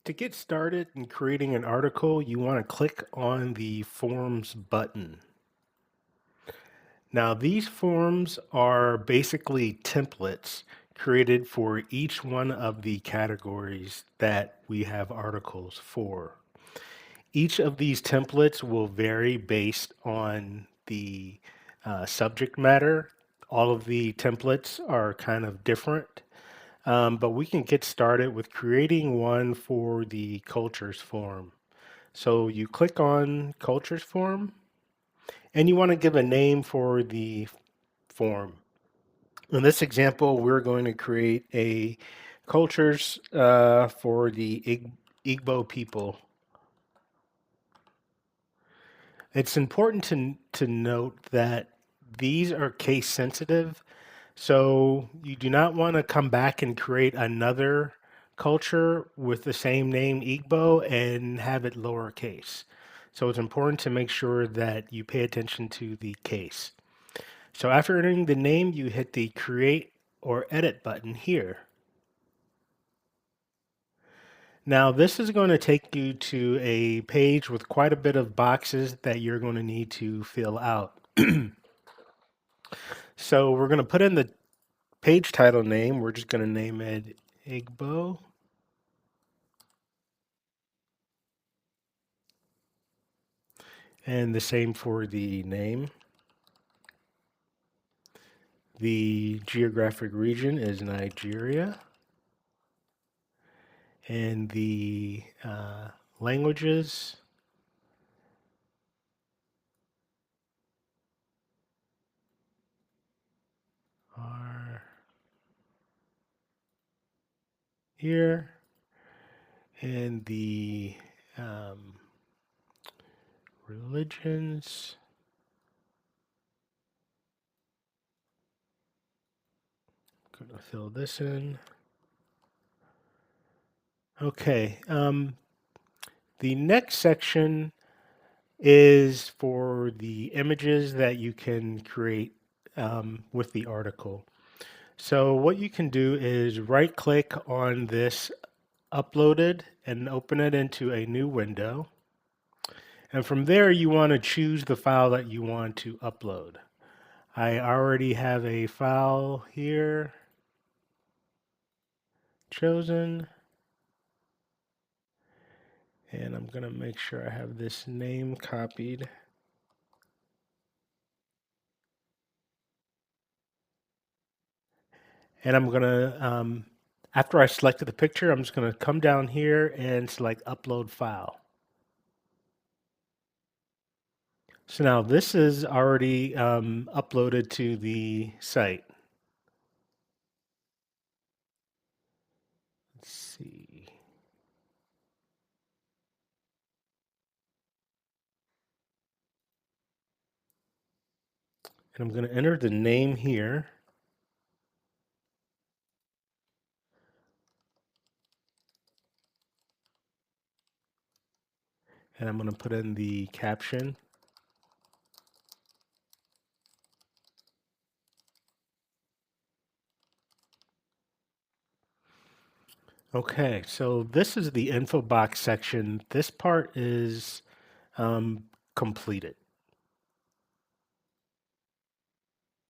To get started in creating an article, you want to click on the Forms button. Now, these forms are basically templates created for each one of the categories that we have articles for. Each of these templates will vary based on the subject matter. All of the templates are kind of different. But we can get started with creating one for the cultures form. So you click on cultures form and you want to give a name for the form. In this example, we're going to create a cultures for the Igbo people. It's important to note that these are case sensitive. So you do not want to come back and create another culture with the same name Igbo and have it lowercase. So it's important to make sure that you pay attention to the case. So after entering the name, you hit the create or edit button here. Now this is going to take you to a page with quite a bit of boxes that you're going to need to fill out. So we're going to put in the page title name. We're just going to name it Igbo. And the same for the name. The geographic region is Nigeria. And the languages are here. And the religions gonna fill this in. Okay. The next section is for the images that you can create with the article. So what you can do is right click on this uploaded and open it into a new window. And from there, you want to choose the file that you want to upload. I already have a file here chosen. And I'm going to make sure I have this name copied. And I'm going to, after I selected the picture, I'm just going to come down here and select upload file. So now this is already uploaded to the site. Let's see. And I'm going to enter the name here. And I'm going to put in the caption. Okay, so this is the info box section. This part is completed.